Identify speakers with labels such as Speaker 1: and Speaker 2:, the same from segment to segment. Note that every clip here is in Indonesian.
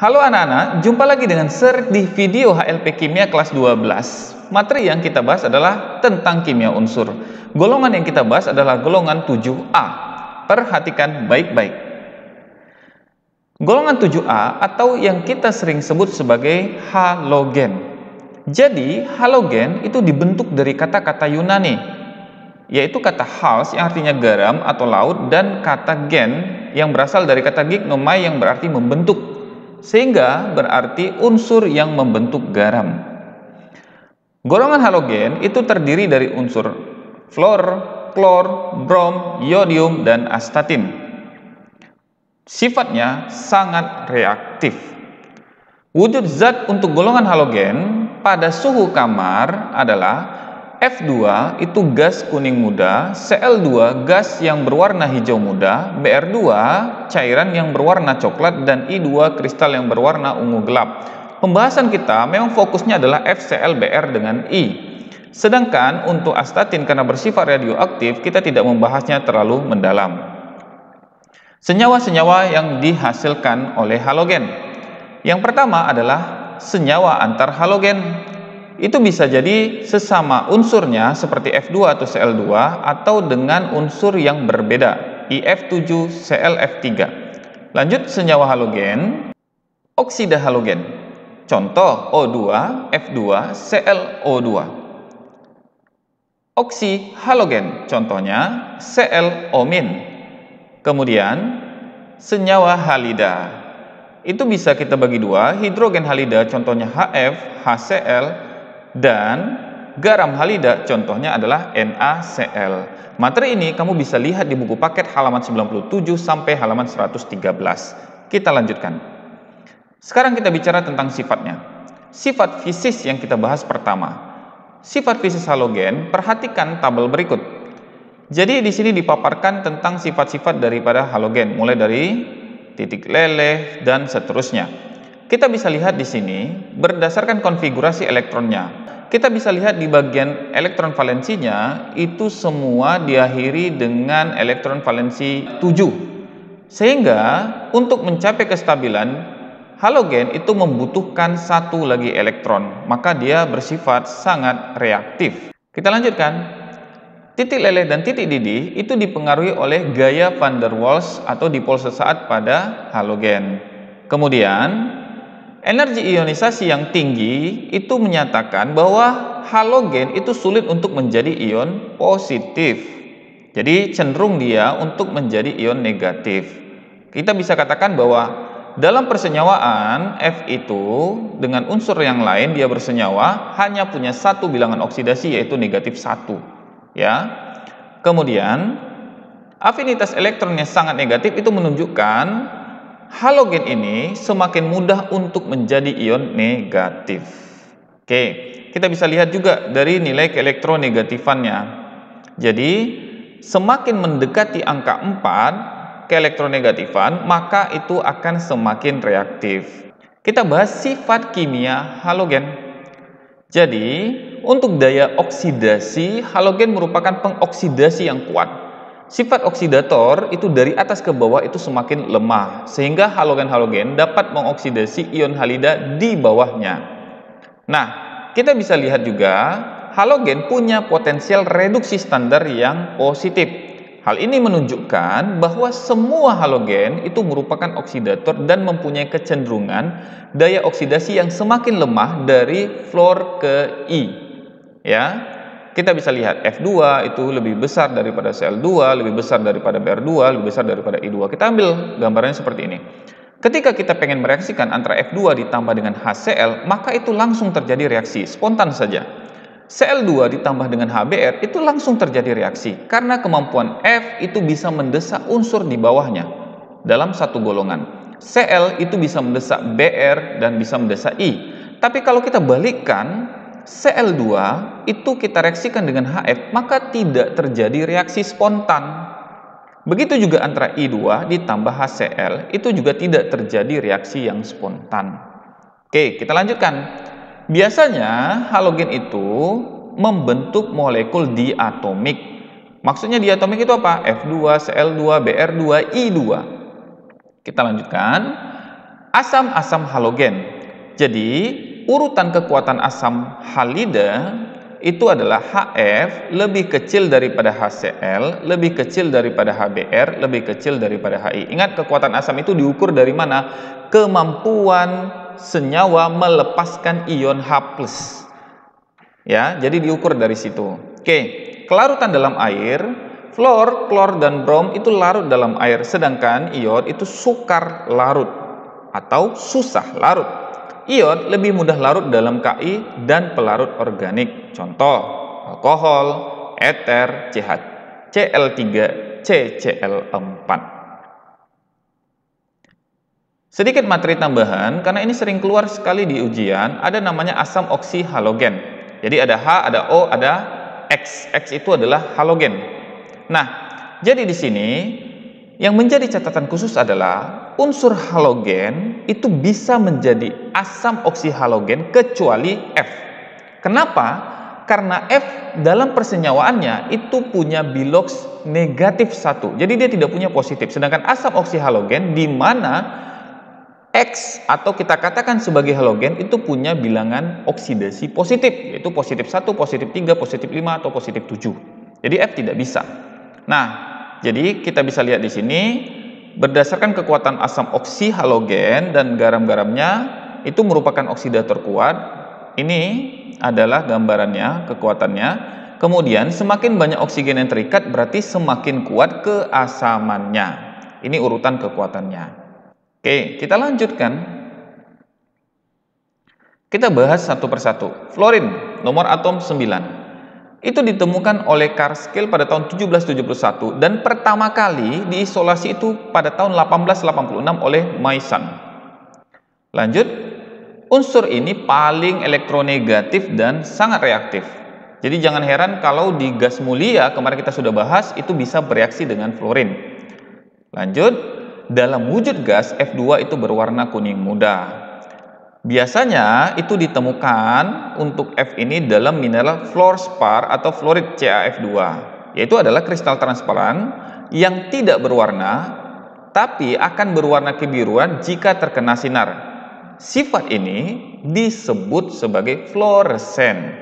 Speaker 1: Halo anak-anak, jumpa lagi dengan Sir di video HLP Kimia kelas 12. Materi yang kita bahas adalah tentang kimia unsur. Golongan yang kita bahas adalah golongan 7A. Perhatikan baik-baik. Golongan 7A atau yang kita sering sebut sebagai halogen. Jadi, halogen itu dibentuk dari kata-kata Yunani, yaitu kata hals yang artinya garam atau laut, dan kata gen yang berasal dari kata gignomai yang berarti membentuk, sehingga berarti unsur yang membentuk garam. Golongan halogen itu terdiri dari unsur fluor, klor, brom, iodium, dan astatin. Sifatnya sangat reaktif. Wujud zat untuk golongan halogen pada suhu kamar adalah F2 itu gas kuning muda, Cl2 gas yang berwarna hijau muda, Br2 cairan yang berwarna coklat, dan I2 kristal yang berwarna ungu gelap. Pembahasan kita memang fokusnya adalah FCl-Br dengan I. Sedangkan untuk astatin karena bersifat radioaktif, kita tidak membahasnya terlalu mendalam. Senyawa-senyawa yang dihasilkan oleh halogen. Yang pertama adalah senyawa antar halogen. Itu bisa jadi sesama unsurnya seperti F2 atau Cl2 atau dengan unsur yang berbeda, IF7, ClF3. Lanjut, senyawa halogen, oksida halogen. Contoh O2, F2, ClO2. Oksi halogen, contohnya ClO-. Kemudian senyawa halida. Itu bisa kita bagi dua, hidrogen halida contohnya HF, HCl, dan garam halida contohnya adalah NaCl. Materi ini kamu bisa lihat di buku paket halaman 97 sampai halaman 113. Kita lanjutkan. Sekarang kita bicara tentang sifatnya. Sifat fisis yang kita bahas pertama. Sifat fisis halogen, perhatikan tabel berikut. Jadi di sini dipaparkan tentang sifat-sifat daripada halogen, mulai dari titik leleh dan seterusnya. Kita bisa lihat di sini berdasarkan konfigurasi elektronnya. Kita bisa lihat di bagian elektron valensinya itu semua diakhiri dengan elektron valensi 7. Sehingga untuk mencapai kestabilan, halogen itu membutuhkan satu lagi elektron, maka dia bersifat sangat reaktif. Kita lanjutkan. Titik leleh dan titik didih itu dipengaruhi oleh gaya van der Waals atau dipol sesaat pada halogen. Kemudian energi ionisasi yang tinggi itu menyatakan bahwa halogen itu sulit untuk menjadi ion positif. Jadi cenderung dia untuk menjadi ion negatif. Kita bisa katakan bahwa dalam persenyawaan F itu dengan unsur yang lain dia bersenyawa hanya punya satu bilangan oksidasi, yaitu negatif 1. Ya. Kemudian afinitas elektronnya sangat negatif, itu menunjukkan halogen ini semakin mudah untuk menjadi ion negatif. Oke, kita bisa lihat juga dari nilai keelektronegatifannya. Jadi, semakin mendekati angka 4 keelektronegatifan, maka itu akan semakin reaktif. Kita bahas sifat kimia halogen. Jadi, untuk daya oksidasi, halogen merupakan pengoksidasi yang kuat. Sifat oksidator itu dari atas ke bawah itu semakin lemah, sehingga halogen-halogen dapat mengoksidasi ion halida di bawahnya. Nah, kita bisa lihat juga halogen punya potensial reduksi standar yang positif. Hal ini menunjukkan bahwa semua halogen itu merupakan oksidator dan mempunyai kecenderungan daya oksidasi yang semakin lemah dari fluor ke I. Ya. Kita bisa lihat F2 itu lebih besar daripada Cl2, lebih besar daripada Br2, lebih besar daripada I2. Kita ambil gambarannya seperti ini. Ketika kita pengen mereaksikan antara F2 ditambah dengan HCl, maka itu langsung terjadi reaksi, spontan saja. Cl2 ditambah dengan HBr itu langsung terjadi reaksi, karena kemampuan F itu bisa mendesak unsur di bawahnya dalam satu golongan. Cl itu bisa mendesak Br dan bisa mendesak I. Tapi kalau kita balikkan, Cl2 itu kita reaksikan dengan HF, maka tidak terjadi reaksi spontan. Begitu juga antara I2 ditambah HCl, itu juga tidak terjadi reaksi yang spontan. Oke, kita lanjutkan. Biasanya halogen itu membentuk molekul diatomik. Maksudnya diatomik itu apa? F2, Cl2, Br2, I2. Kita lanjutkan. asam-asam halogen. Jadi, urutan kekuatan asam halida itu adalah HF lebih kecil daripada HCl, lebih kecil daripada HBr, lebih kecil daripada HI. Ingat, kekuatan asam itu diukur dari mana? Kemampuan senyawa melepaskan ion H+. Ya, jadi diukur dari situ. Oke, kelarutan dalam air, fluor, klor, dan brom itu larut dalam air, sedangkan iod itu sukar larut atau susah larut. Iod lebih mudah larut dalam Ki dan pelarut organik. Contoh, alkohol, eter, Cl3, CCl4. Sedikit materi tambahan, karena ini sering keluar sekali di ujian, ada namanya asam oksihalogen. Jadi ada H, ada O, ada X. X itu adalah halogen. Nah, jadi di sini yang menjadi catatan khusus adalah unsur halogen itu bisa menjadi asam oksihalogen kecuali F. Kenapa? Karena F dalam persenyawaannya itu punya bilox negatif 1. Jadi dia tidak punya positif. Sedangkan asam oksihalogen di mana X atau kita katakan sebagai halogen itu punya bilangan oksidasi positif, yaitu positif 1, positif 3, positif 5, atau positif 7. Jadi F tidak bisa. Nah, jadi kita bisa lihat di sini berdasarkan kekuatan asam oksihalogen dan garam-garamnya itu merupakan oksidator kuat. Ini adalah gambarannya, kekuatannya. Kemudian semakin banyak oksigen yang terikat berarti semakin kuat keasamannya. Ini urutan kekuatannya. Oke, kita lanjutkan. Kita bahas satu persatu. Fluorin, nomor atom 9. Itu ditemukan oleh Karskill pada tahun 1771 dan pertama kali diisolasi itu pada tahun 1886 oleh Mason. Lanjut, unsur ini paling elektronegatif dan sangat reaktif. Jadi jangan heran kalau di gas mulia kemarin kita sudah bahas itu bisa bereaksi dengan fluorin. Lanjut, dalam wujud gas F2 itu berwarna kuning muda. Biasanya itu ditemukan untuk F ini dalam mineral fluorspar atau fluorid CaF2, yaitu adalah kristal transparan yang tidak berwarna tapi akan berwarna kebiruan jika terkena sinar. Sifat ini disebut sebagai fluoresen.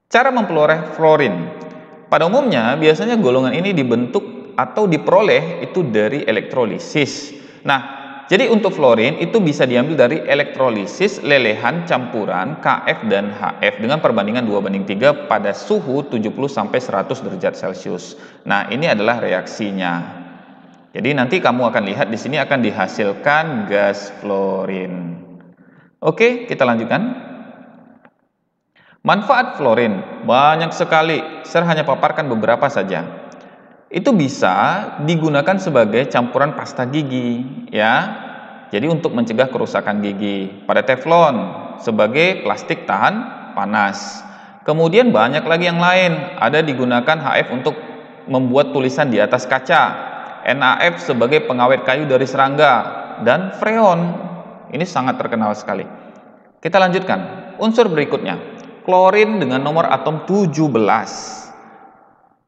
Speaker 1: Cara memperoleh fluorin. Pada umumnya biasanya golongan ini dibentuk atau diperoleh itu dari elektrolisis. Nah, jadi untuk fluorin itu bisa diambil dari elektrolisis lelehan campuran Kf dan Hf dengan perbandingan 2:3 pada suhu 70–100 derajat Celcius. Nah, ini adalah reaksinya. Jadi nanti kamu akan lihat di sini akan dihasilkan gas fluorin. Oke, kita lanjutkan. Manfaat fluorin banyak sekali. Saya hanya paparkan beberapa saja. Itu bisa digunakan sebagai campuran pasta gigi, ya. Jadi untuk mencegah kerusakan gigi. Pada teflon sebagai plastik tahan panas. Kemudian banyak lagi yang lain. Ada digunakan HF untuk membuat tulisan di atas kaca, NaF sebagai pengawet kayu dari serangga, dan freon. Ini sangat terkenal sekali. Kita lanjutkan. Unsur berikutnya, klorin dengan nomor atom 17.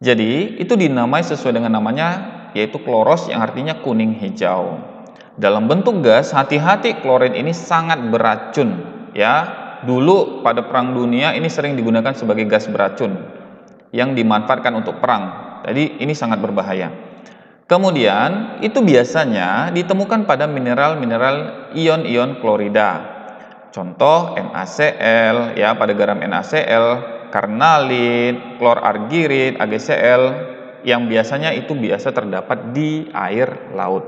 Speaker 1: Jadi itu dinamai sesuai dengan namanya, yaitu kloros yang artinya kuning hijau. Dalam bentuk gas, hati-hati, klorin ini sangat beracun, ya. Dulu pada Perang Dunia ini sering digunakan sebagai gas beracun yang dimanfaatkan untuk perang. Jadi ini sangat berbahaya. Kemudian itu biasanya ditemukan pada mineral-mineral ion-ion klorida. Contoh NaCl, ya, pada garam NaCl, karnalit, klorargirit, AgCl yang biasanya itu biasa terdapat di air laut.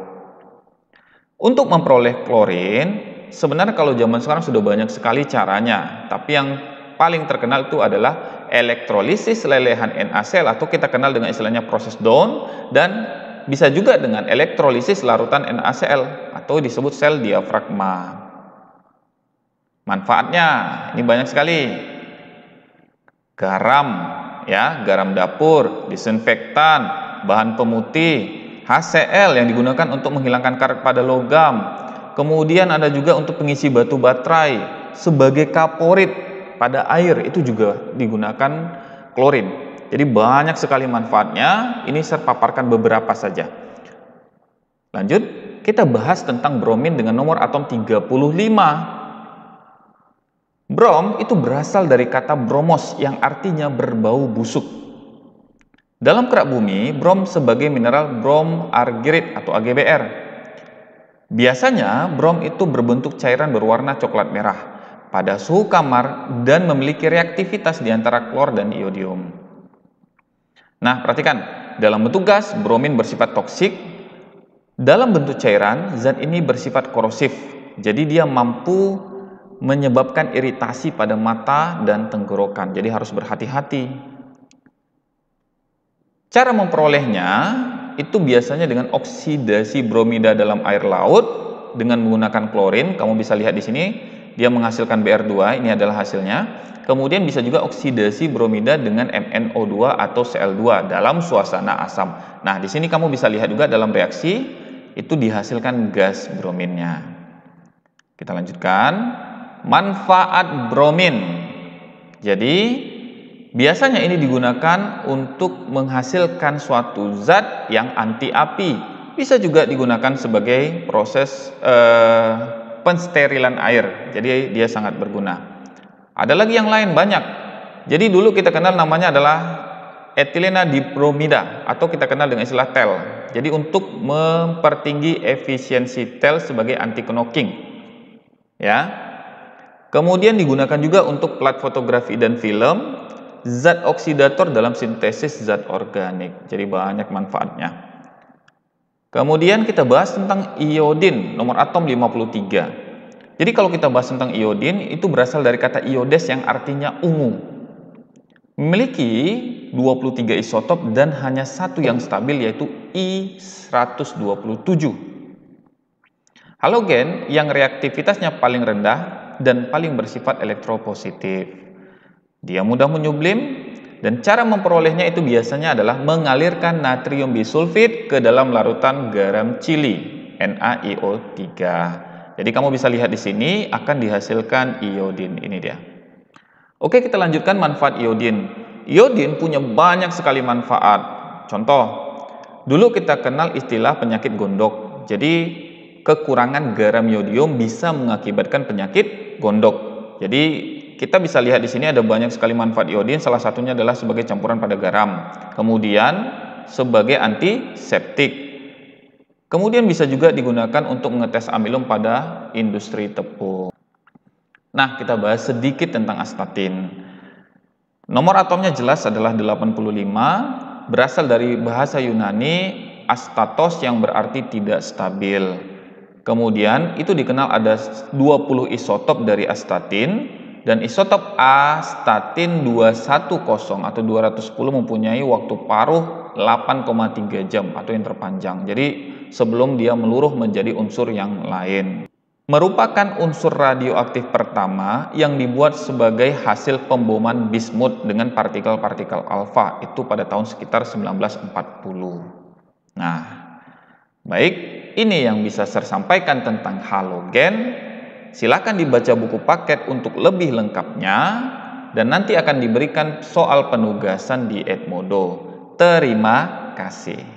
Speaker 1: Untuk memperoleh klorin, sebenarnya kalau zaman sekarang sudah banyak sekali caranya, tapi yang paling terkenal itu adalah elektrolisis lelehan NaCl atau kita kenal dengan istilahnya proses Down, dan bisa juga dengan elektrolisis larutan NaCl atau disebut sel diafragma. Manfaatnya ini banyak sekali. Garam, ya, garam dapur, disinfektan, bahan pemutih, HCl yang digunakan untuk menghilangkan karat pada logam. Kemudian ada juga untuk pengisi batu baterai, sebagai kaporit pada air itu juga digunakan klorin. Jadi banyak sekali manfaatnya. Ini saya paparkan beberapa saja. Lanjut, kita bahas tentang bromin dengan nomor atom 35. Brom itu berasal dari kata bromos yang artinya berbau busuk. Dalam kerak bumi, brom sebagai mineral brom argyrite atau AgBr. Biasanya brom itu berbentuk cairan berwarna coklat merah pada suhu kamar dan memiliki reaktivitas di antara klor dan iodium. Nah, perhatikan, dalam bentuk gas, bromin bersifat toksik. Dalam bentuk cairan, zat ini bersifat korosif. Jadi dia mampu menyebabkan iritasi pada mata dan tenggorokan. Jadi harus berhati-hati. Cara memperolehnya itu biasanya dengan oksidasi bromida dalam air laut dengan menggunakan klorin. Kamu bisa lihat di sini, dia menghasilkan Br2, ini adalah hasilnya. Kemudian bisa juga oksidasi bromida dengan MnO2 atau Cl2 dalam suasana asam. Nah, di sini kamu bisa lihat juga dalam reaksi itu dihasilkan gas brominnya. Kita lanjutkan. Manfaat bromin. Jadi, biasanya ini digunakan untuk menghasilkan suatu zat yang anti api. Bisa juga digunakan sebagai proses pensterilan air. Jadi dia sangat berguna. Ada lagi yang lain banyak. Jadi dulu kita kenal namanya adalah etilena dibromida atau kita kenal dengan istilah TEL. Jadi untuk mempertinggi efisiensi TEL sebagai anti knocking. Ya. Kemudian digunakan juga untuk plat fotografi dan film, zat oksidator dalam sintesis zat organik. Jadi banyak manfaatnya. Kemudian kita bahas tentang iodin, nomor atom 53. Jadi kalau kita bahas tentang iodin, itu berasal dari kata iodes yang artinya ungu. Memiliki 23 isotop dan hanya satu yang stabil yaitu I127. Halogen yang reaktivitasnya paling rendah dan paling bersifat elektropositif. Dia mudah menyublim dan cara memperolehnya itu biasanya adalah mengalirkan natrium bisulfit ke dalam larutan garam cili NaIO3. Jadi kamu bisa lihat di sini akan dihasilkan iodin, ini dia. Oke, kita lanjutkan manfaat iodin. Iodin punya banyak sekali manfaat. Contoh, dulu kita kenal istilah penyakit gondok. Jadi kekurangan garam iodium bisa mengakibatkan penyakit gondok. Jadi kita bisa lihat di sini ada banyak sekali manfaat iodin. Salah satunya adalah sebagai campuran pada garam. Kemudian sebagai antiseptik. Kemudian bisa juga digunakan untuk mengetes amilum pada industri tepung. Nah, kita bahas sedikit tentang astatin. Nomor atomnya jelas adalah 85, berasal dari bahasa Yunani astatos yang berarti tidak stabil. Kemudian itu dikenal ada 20 isotop dari astatin dan isotop astatin 210 atau 210 mempunyai waktu paruh 8,3 jam atau yang terpanjang. Jadi sebelum dia meluruh menjadi unsur yang lain. Merupakan unsur radioaktif pertama yang dibuat sebagai hasil pemboman bismut dengan partikel-partikel alfa itu pada tahun sekitar 1940. Nah, baik, ini yang bisa saya sampaikan tentang halogen. Silakan dibaca buku paket untuk lebih lengkapnya dan nanti akan diberikan soal penugasan di Edmodo. Terima kasih.